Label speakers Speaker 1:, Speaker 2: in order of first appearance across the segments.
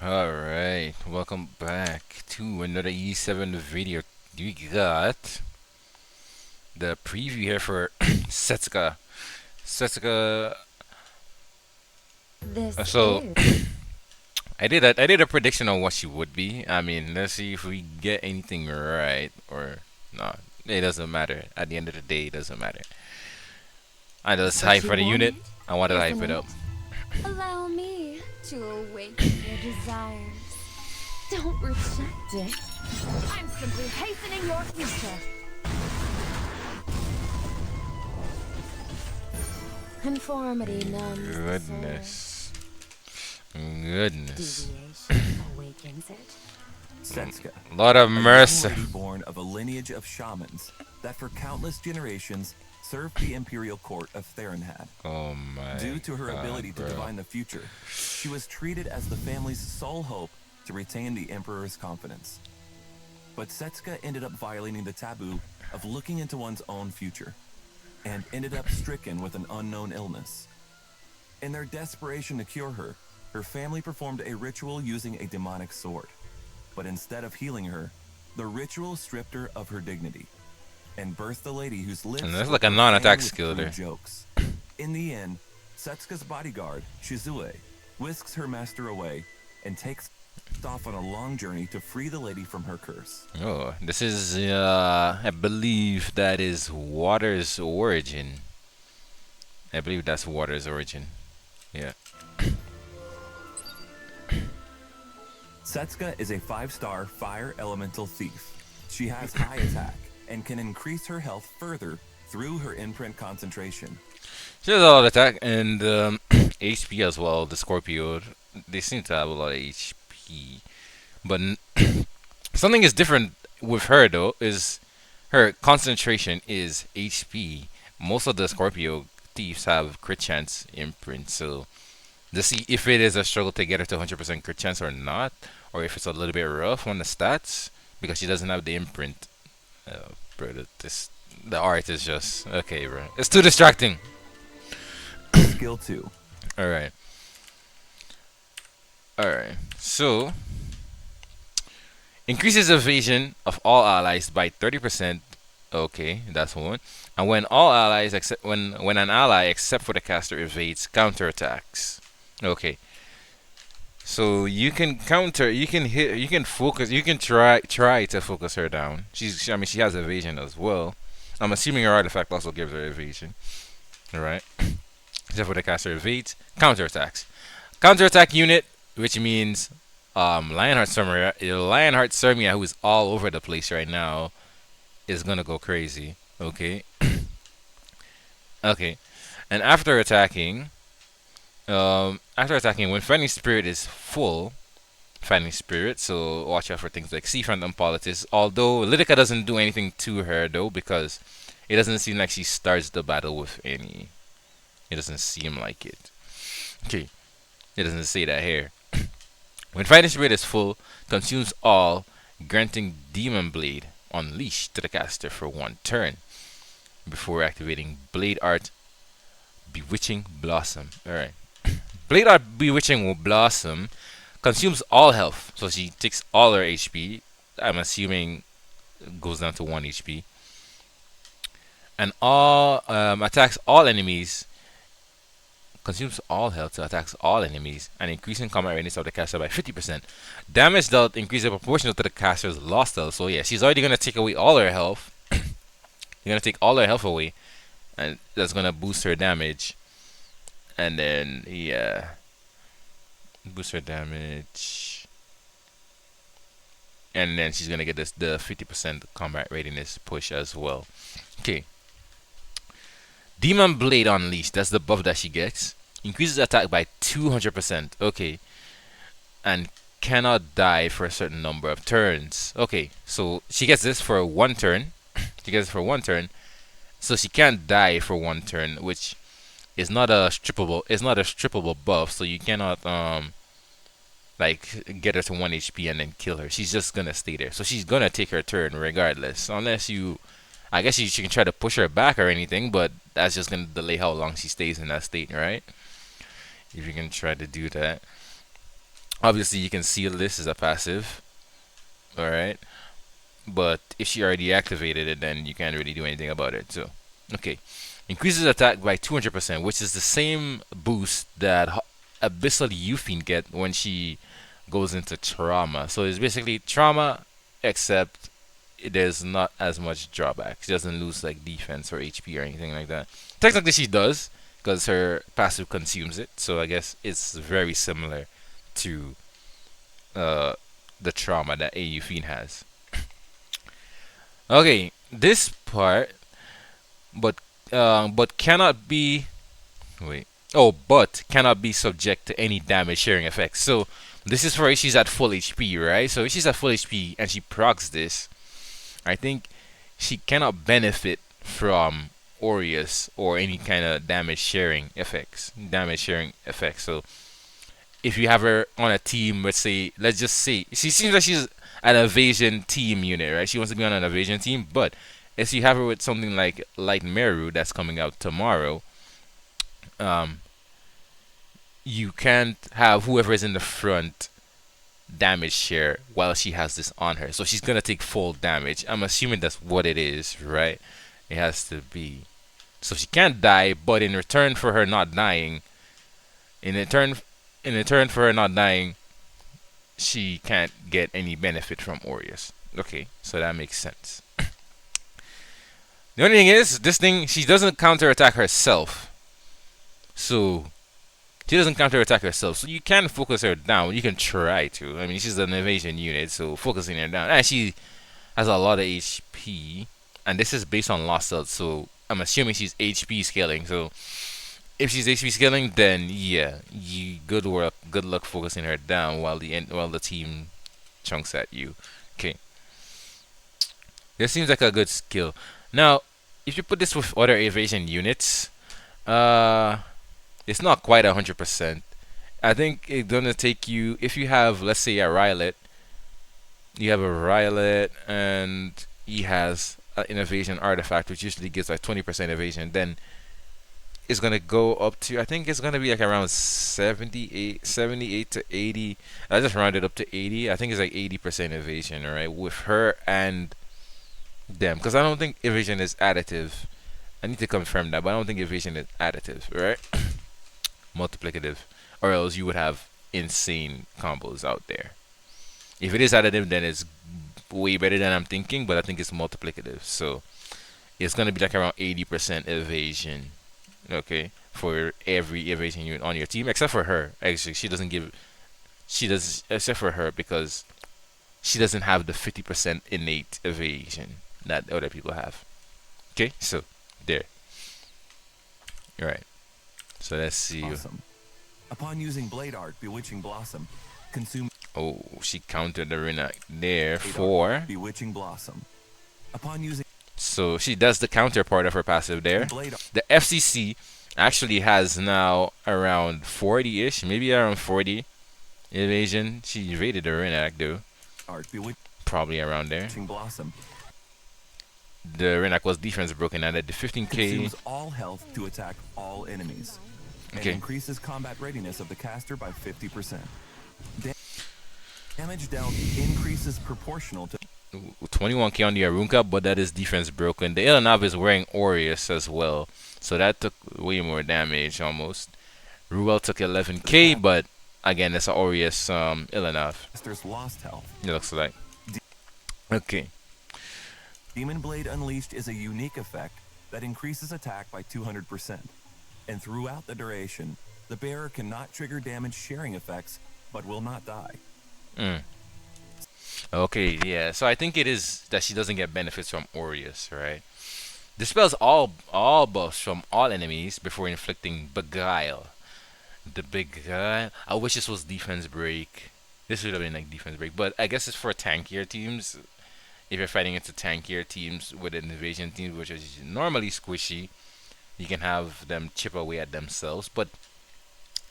Speaker 1: Alright, welcome back to another E7 video. We got the preview here for Setsuka. Setsuka.
Speaker 2: This
Speaker 1: So
Speaker 2: is.
Speaker 1: I did a prediction on what she would be. I mean, let's see if we get anything right or not. It doesn't matter. At the end of the day, it doesn't matter. I just
Speaker 2: What
Speaker 1: hype
Speaker 2: you
Speaker 1: for the unit.
Speaker 2: wanted,
Speaker 1: I wanted to hype
Speaker 2: isn't
Speaker 1: it up.
Speaker 2: it? Allow me to awaken your desires. Don't reject it. I'm simply hastening your future. Conformity numbs the soul.
Speaker 1: Goodness. Goodness.
Speaker 2: Deviation awakens it.
Speaker 3: Setsuka,
Speaker 1: Lot of
Speaker 3: a young
Speaker 1: mercy.
Speaker 3: lady born of a lineage of shamans that for countless generations served the imperial court of Therenhad.
Speaker 1: Oh my
Speaker 3: Due to her
Speaker 1: God,
Speaker 3: ability to
Speaker 1: bro.
Speaker 3: divine the future, she was treated as the family's sole hope to retain the emperor's confidence. But Setsuka ended up violating the taboo of looking into one's own future, and ended up stricken with an unknown illness. In their desperation to cure her, her family performed a ritual using a demonic sword. But instead of healing her, the ritual stripped her of her dignity and birthed a lady whose lips
Speaker 1: And that's
Speaker 3: were
Speaker 1: like a
Speaker 3: profaned
Speaker 1: non-attack
Speaker 3: with
Speaker 1: skill
Speaker 3: crude
Speaker 1: there.
Speaker 3: jokes. In the end, Setsuka's bodyguard, Shizue, whisks her master away and takes off on a long journey to free the lady from her curse.
Speaker 1: Oh, this is, I believe that is water's origin. I believe that's water's origin. Yeah.
Speaker 3: Setsuka is a 5-star fire elemental thief. She has high attack and can increase her health further through her imprint concentration.
Speaker 1: She has a lot of attack and HP as well. The Scorpio, they seem to have a lot of HP. But something is different with her though, is her concentration is HP. Most of the Scorpio thieves have crit chance imprint, so let's see if it is a struggle to get her to 100% crit chance or not, or if it's a little bit rough on the stats because she doesn't have the imprint. Bro, the art is just okay, bro. It's too distracting.
Speaker 3: Skill 2.
Speaker 1: All right, all right. So increases evasion of all allies by 30%. Okay, that's one. And when all allies except when an ally except for the caster evades counterattacks. Okay. So you can counter, you can hit, you can focus, you can try to focus her down. I mean, she has evasion as well. I'm assuming her artifact also gives her evasion. All right. Except for the caster evades counterattacks. Counterattack unit, which means Lionheart Surmia, who is all over the place right now, is gonna go crazy. Okay. Okay. And after attacking, when Fighting Spirit is full, Fighting Spirit, so watch out for things like Seafront and Politis. Although Lidica doesn't do anything to her though, because it doesn't seem like she starts the battle with any. It doesn't seem like it. Okay. It doesn't say that here. When Fighting Spirit is full, consumes all, granting Demon Blade Unleashed to the caster for one turn before activating Blade Art Bewitching Blossom. Alright. Blade Art Bewitching Blossom consumes all health, so she takes all her HP. I'm assuming goes down to 1 HP. And all attacks all enemies, consumes all health to attacks all enemies, and increasing combat readiness of the caster by 50%. Damage dealt increases proportional to the caster's lost health. So yeah, she's already gonna take away all her health. You're gonna take all her health away, and that's gonna boost her damage. And then yeah, boost her damage, and then she's gonna get the 50% combat readiness push as well. Okay. Demon Blade Unleashed. That's the buff that she gets. Increases attack by 200%. Okay. And cannot die for a certain number of turns. Okay. So she gets this for 1 turn. She gets it for 1 turn. So she can't die for 1 turn, which is not a strippable. It's not a strippable buff. So you cannot like get her to 1 HP and then kill her. She's just gonna stay there. So she's gonna take her turn regardless, unless you. I guess you can try to push her back or anything, but that's just gonna delay how long she stays in that state, right? If you can try to do that. Obviously, you can seal this as a passive. All right. But if she already activated it, then you can't really do anything about it. So, okay. Increases attack by 200%, which is the same boost that Abyssal Euphine get when she goes into trauma. So it's basically trauma, except there's not as much drawback. She doesn't lose like defense or HP or anything like that. Technically, she does because her passive consumes it. So I guess it's very similar to uh, the trauma that a Euphine has. Okay, this part, but but cannot be wait. Oh, but cannot be subject to any damage sharing effects. So this is for if she's at full HP, right? So if she's at full HP and she procs this, I think she cannot benefit from Aureus or any kind of damage sharing effects. Damage sharing effects. So if you have her on a team, let's just say she seems like she's an evasion team unit, right? She wants to be on an evasion team, but if you have her with something like Light Meru that's coming out tomorrow, um, you can't have whoever is in the front damage share while she has this on her. So she's gonna take full damage. I'm assuming that's what it is, right? It has to be. So she can't die, but in return for her not dying, in return for her not dying, she can't get any benefit from Aureus. Okay, so that makes sense. The only thing is, this thing, she doesn't counterattack herself. So, she doesn't counterattack herself. So, you can focus her down. You can try to. I mean, she's an evasion unit, so focusing her down. And she has a lot of HP. And this is based on lost cells, so I'm assuming she's HP scaling. So, if she's HP scaling, then yeah, good work, good luck focusing her down while the team chunks at you. Okay, this seems like a good skill. Now, if you put this with other evasion units, uh, it's not quite 100%. I think it's gonna take you if you have, let's say, a Rylet. You have a Rylet, and he has an evasion artifact, which usually gives like 20% evasion. Then it's gonna go up to, I think it's gonna be like around 78 to 80. I just rounded up to 80. I think it's like 80% evasion, alright, with her and them, because I don't think evasion is additive. I need to confirm that, but I don't think evasion is additive, right? Multiplicative, or else you would have insane combos out there. If it is additive, then it's way better than I'm thinking, but I think it's multiplicative, so it's gonna be like around 80% evasion. Okay, for every evasion unit on your team, except for her. Actually, she doesn't give. She does, except for her, because she doesn't have the 50% innate evasion that other people have. Okay, so there. All right. So let's see.
Speaker 3: Awesome. Upon using Blade Art, Bewitching Blossom, consume.
Speaker 1: Oh, she countered the Rena there
Speaker 3: Blade
Speaker 1: for.
Speaker 3: Art, Bewitching Blossom. Upon using.
Speaker 1: So she does the counter part of her passive there.
Speaker 3: Blade Art.
Speaker 1: The FCC actually has now around 40-ish, maybe around 40 evasion. She evaded the Renak though.
Speaker 3: Art,
Speaker 1: Probably around there.
Speaker 3: Bewitching Blossom.
Speaker 1: The Renak was defense broken and at the 15k.
Speaker 3: Consumes all health to attack all enemies. And
Speaker 1: Okay.
Speaker 3: increases combat readiness of the caster by 50%. Damage dealt increases proportional to
Speaker 1: 21k on the Arunka, but that is defense broken. The Ilanav is wearing Aureus as well, so that took way more damage almost. Ruel took 11k, but again, that's an Aureus Ilanav.
Speaker 3: caster's lost health.
Speaker 1: It looks like. Okay.
Speaker 3: Demon Blade Unleashed is a unique effect that increases attack by 200%. And throughout the duration, the bearer cannot trigger damage sharing effects, but will not die.
Speaker 1: Mm. Okay, yeah. So I think it is that she doesn't get benefits from Aureus, right? Dispels all buffs from all enemies before inflicting Beguile. The Beguile. I wish this was defense break. This would have been like defense break, but I guess it's for tankier teams. If you're fighting into tankier teams with an evasion team, which is normally squishy, you can have them chip away at themselves. But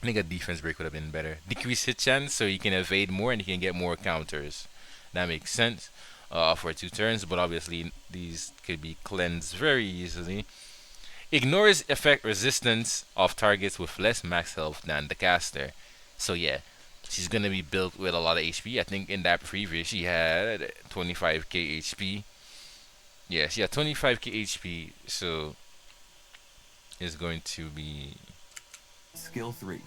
Speaker 1: I think a defense break would have been better. Decrease hit chance so you can evade more and you can get more counters. That makes sense for 2 turns, but obviously these could be cleansed very easily. Ignores effect resistance of targets with less max health than the caster. So yeah, She's gonna be built with a lot of HP. I think in that preview she had 25k HP. Yeah, she had 25k HP, so it's going to be
Speaker 3: Skill 3.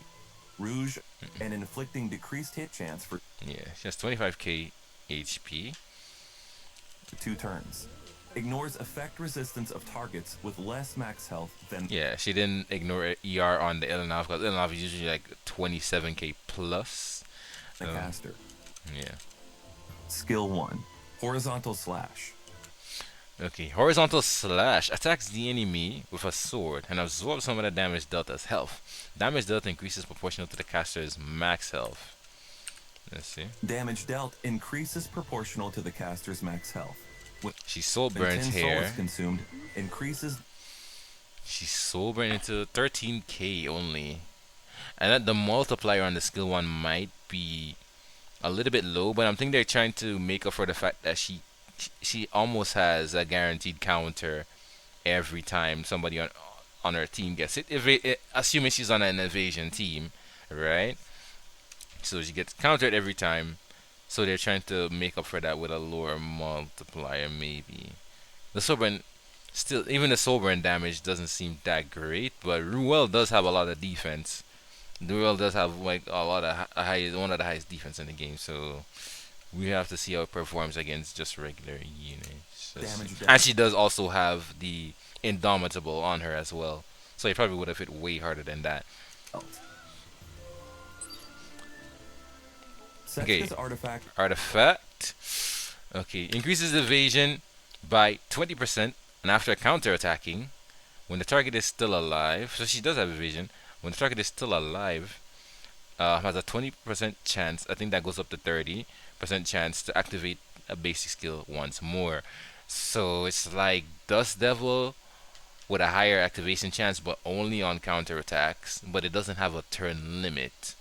Speaker 3: Rouge and inflicting decreased hit chance for
Speaker 1: yeah. She has 25k HP.
Speaker 3: 2 turns. Ignores effect resistance of targets with less max health than
Speaker 1: Yeah, she didn't ignore ER on the Ilanov because Ilanov is usually like 27k plus.
Speaker 3: the caster.
Speaker 1: Yeah.
Speaker 3: Skill 1. Horizontal slash.
Speaker 1: Okay, horizontal slash attacks the enemy with a sword and absorbs some of the damage dealt as health. Damage dealt increases proportional to the caster's max health. Let's see.
Speaker 3: Damage dealt increases proportional to the caster's max health. When
Speaker 1: She soul
Speaker 3: 10
Speaker 1: burns
Speaker 3: soul
Speaker 1: here.
Speaker 3: is consumed, increases
Speaker 1: She soul burned into 13k only. And that the multiplier on the skill 1 might be a little bit low, but I'm thinking they're trying to make up for the fact that she almost has a guaranteed counter every time somebody on her team gets it. Assuming she's on an evasion team, right? So she gets countered every time. So they're trying to make up for that with a lower multiplier, maybe. The Soulburn, still, even the Soulburn damage doesn't seem that great, but Ruel does have a lot of defense. Ruel does have like a lot of one of the highest defense in the game, so we have to see how it performs against just regular units.
Speaker 3: damage
Speaker 1: And
Speaker 3: dealt.
Speaker 1: she does also have the Indomitable on her as well, so it probably would have hit way harder than that.
Speaker 3: Setsuka's artifact
Speaker 1: Artifact. Okay, increases evasion by 20%, and after counter-attacking, when the target is still alive, so she does have evasion, when the target is still alive, has a 20% chance, I think that goes up to 30% chance to activate a basic skill once more. So it's like Dust Devil with a higher activation chance, but only on counter-attacks, but it doesn't have a turn limit.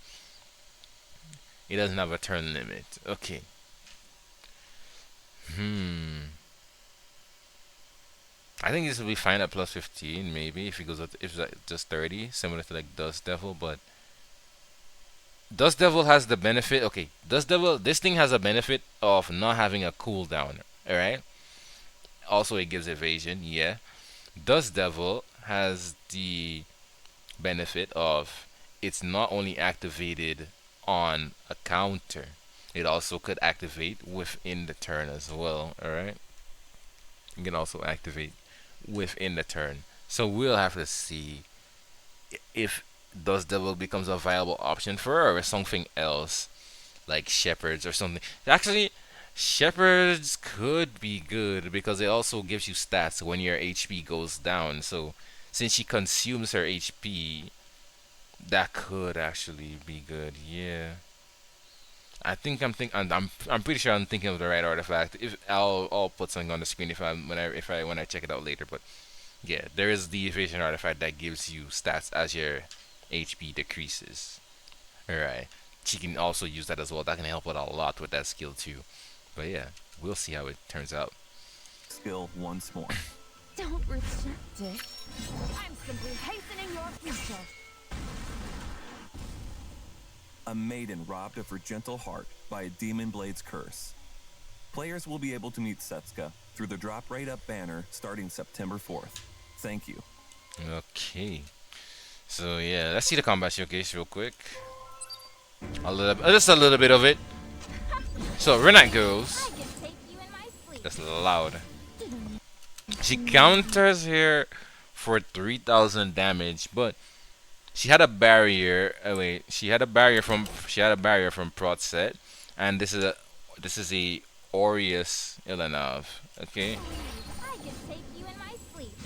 Speaker 1: It doesn't have a turn limit. Okay. I think this will be fine at plus 15, maybe if it goes up, if it's like just 30, similar to like Dust Devil. But Dust Devil has the benefit. Okay, Dust Devil. This thing has a benefit of not having a cooldown. All right. Also, it gives evasion. Yeah. Dust Devil has the benefit of it's not only activated on a counter, it also could activate within the turn as well. Alright, you can also activate within the turn, so we'll have to see if Dust Devil becomes a viable option for her or something else like Shepherds or something. Actually, Shepherds could be good because it also gives you stats when your HP goes down, so since she consumes her HP, that could actually be good. Yeah. I'm pretty sure I'm thinking of the right artifact. If I'll put something on the screen when I check it out later. But yeah, there is the evasion artifact that gives you stats as your HP decreases. Alright. She can also use that as well. That can help out a lot with that skill too. But yeah, we'll see how it turns out.
Speaker 3: skill once more.
Speaker 2: Don't reject it. I'm simply hastening your future.
Speaker 3: A maiden robbed of her gentle heart by a demon blade's curse. Players will be able to meet Setsuka through the Drop Rate Up banner starting September 4th. Thank you.
Speaker 1: Okay. So yeah, let's see the combat showcase real quick. Just a little bit of it. So Renat goes.
Speaker 2: I can take you in my sleep.
Speaker 1: That's loud. She counters here for 3,000 damage, but she had a barrier. Wait, she had a barrier from Prot set, and this is a Aureus Ilanov. Okay.
Speaker 2: I can take you in my sleep.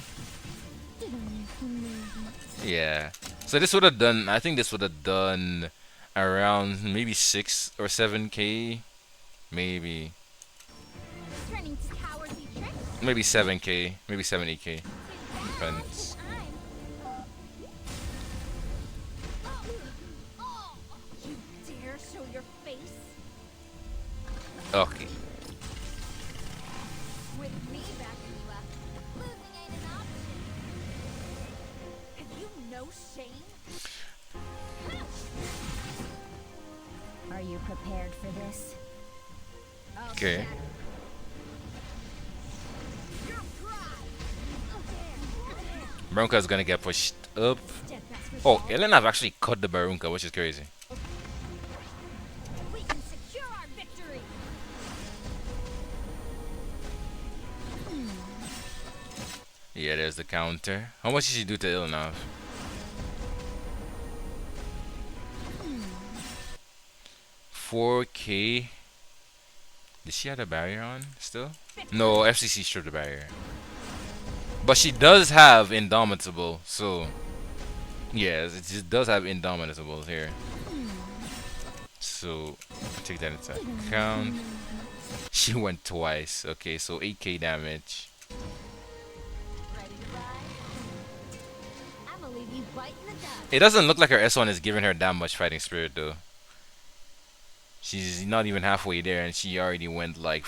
Speaker 1: Yeah. So this would have done. I think this would have done around maybe 6 or 7k, maybe
Speaker 2: Turning to cowardly tricks.
Speaker 1: maybe 7k, maybe 70k. Depends.
Speaker 2: You dare show your face?
Speaker 1: Okay.
Speaker 2: With me back in the left, losing ain't an option. Have you no shame? prepared for this.
Speaker 1: Okay. Barunka's gonna get pushed up. Oh, Elenav actually cut the Barunka, which is crazy.
Speaker 2: We can secure our victory.
Speaker 1: Yeah, there's the counter. How much did she do to Elenav? 4K. Did she have the barrier on still? No, FCC stripped the barrier. But she does have Indomitable, so yes, it just does have Indomitable here. So take that into account. She went twice. Okay, so 8K damage.
Speaker 2: Ready to ride? I'ma leave you biting the dust.
Speaker 1: It doesn't look like her S1 is giving her that much fighting spirit though. She's not even halfway there, and she already went like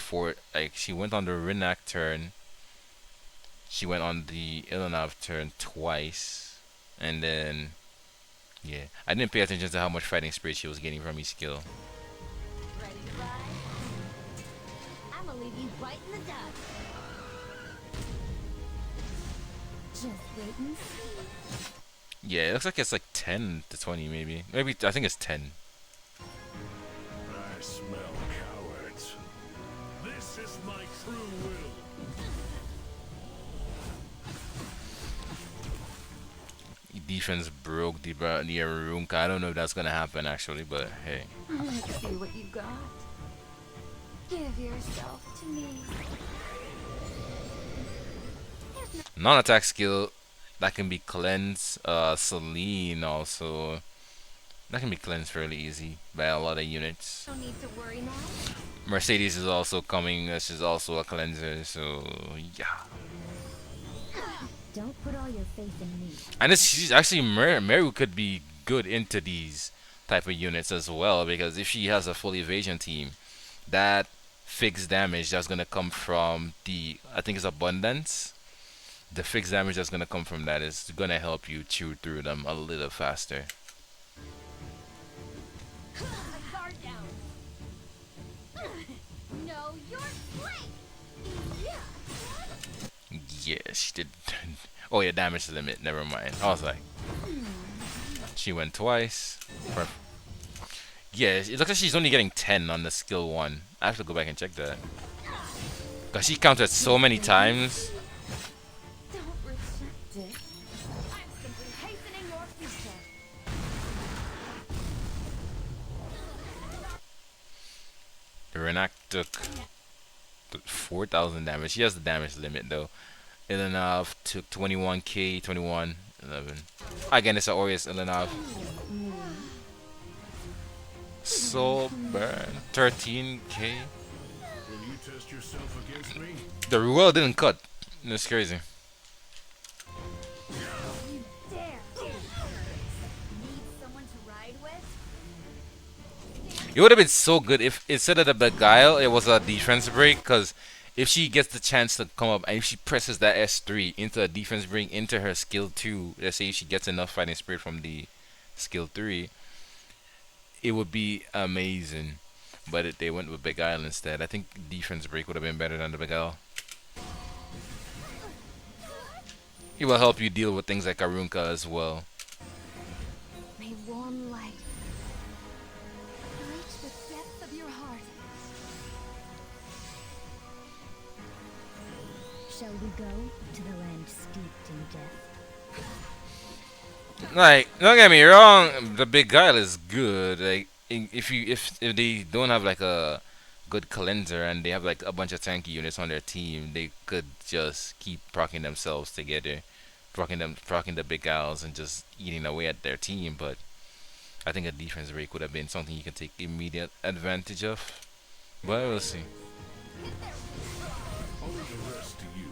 Speaker 1: she went on the Renak turn. She went on the Ilanav turn twice, and then yeah, I didn't pay attention to how much fighting spirit she was getting from each skill.
Speaker 2: Ready to ride? I'ma leave you biting the dust. Just wait and see.
Speaker 1: Yeah, it looks like it's like 10 to 20 maybe. Maybe I think it's 10.
Speaker 4: I smell cowards. This is my true will.
Speaker 1: Defense broke the Arunka. I don't know if that's gonna happen actually, but hey.
Speaker 2: Let's see what you got. Give yourself to me.
Speaker 1: Non-attack skill that can be cleansed. Celine also. That can be cleansed fairly easy by a lot of units.
Speaker 2: No need to worry now.
Speaker 1: Mercedes is also coming. This is also a cleanser, so yeah.
Speaker 2: Don't put all your faith in me.
Speaker 1: And she's actually Meru could be good into these type of units as well, because if she has a full evasion team, that fixed damage that's gonna come from the, I think it's abundance. The fixed damage that's gonna come from that is gonna help you chew through them a little faster.
Speaker 2: Guard down. No, you're flank.
Speaker 1: Yeah, she did. Oh yeah, damage limit. Never mind. I was like, she went twice. Yeah, it looks like she's only getting 10 on the skill 1. I have to go back and check that. Cause she counted so many times.
Speaker 2: Don't reject it. I'm simply hastening your future.
Speaker 1: Renak took 4,000 damage. She has the damage limit though. Ilanov took 21k, 21, 11. Again, it's an Aureus Ilanov. Soul burn, 13k.
Speaker 4: Will you test yourself against me?
Speaker 1: The Ruel didn't cut. That's crazy.
Speaker 2: You dare. Need someone to ride with?
Speaker 1: It would have been so good if instead of the Beguile, it was a defense break. Because if she gets the chance to come up and if she presses that S3 into a defense break into her skill 2, let's say she gets enough fighting spirit from the skill 3, it would be amazing. But they went with Beguile instead. I think defense break would have been better than the Beguile. It will help you deal with things like Arunka as well.
Speaker 2: May warm light reach the depths of your heart. Shall we go to the land steeped in death?
Speaker 1: Like, don't get me wrong, the Beguile is good. Like, if they don't have like a good cleanser and they have like a bunch of tanky units on their team, they could just keep proccing themselves together, proccing the Beguiles and just eating away at their team. But I think a defense break would have been something you can take immediate advantage of. But we'll see.
Speaker 4: Only the rest to you.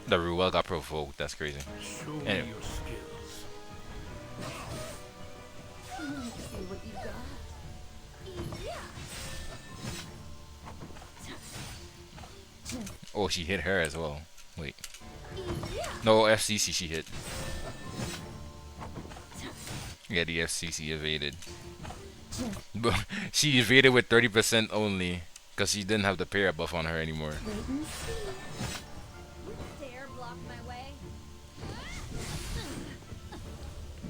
Speaker 1: The Ruel got provoked. That's crazy.
Speaker 4: Show me
Speaker 1: Anyway.
Speaker 4: your skills.
Speaker 2: Let's see what you got.
Speaker 1: Oh, she hit her as well. Wait. No, FCC she hit. Yeah, the FCC evaded. But she evaded with 30% only because she didn't have the para buff on her anymore.
Speaker 2: Wait and see. You dare block my way?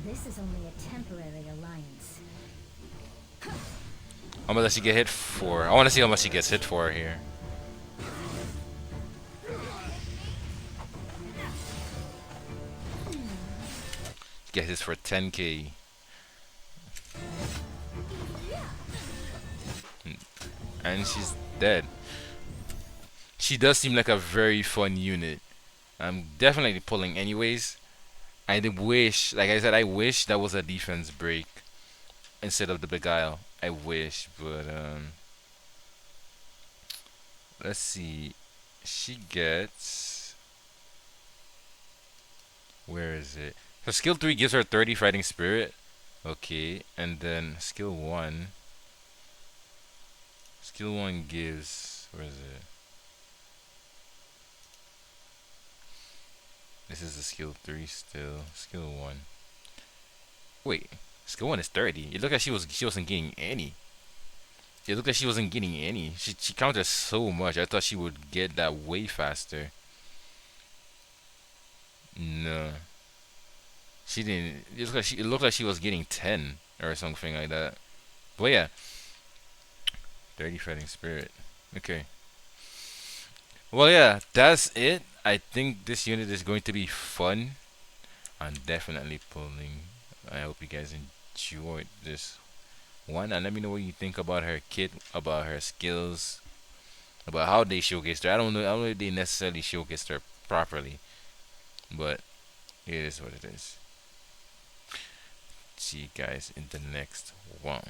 Speaker 5: This is only a temporary alliance.
Speaker 1: How much does she get hit for? I want to see how much she gets hit for here. Get hit for 10k. And she's dead. She does seem like a very fun unit. I'm definitely pulling anyways. I did wish, like I said, I wish that was a defense break instead of the beguile. I wish, but let's see. She gets, where is it? So skill 3 gives her 30 fighting spirit. Okay, and then skill 1. Skill 1 gives, where is it? This is the skill 3 still. Skill 1. Wait, skill 1 is 30. It looked like she wasn't getting any. It looked like she wasn't getting any. She counted so much. I thought she would get that way faster. No. She didn't. It looked like she was getting 10 or something like that. But yeah. 30 fighting spirit. Okay. Well, yeah, that's it. I think this unit is going to be fun. I'm definitely pulling. I hope you guys enjoyed this one, and let me know what you think about her kit, about her skills, about how they showcased her. I don't know if they necessarily showcased her properly, but it is what it is. See you guys in the next one.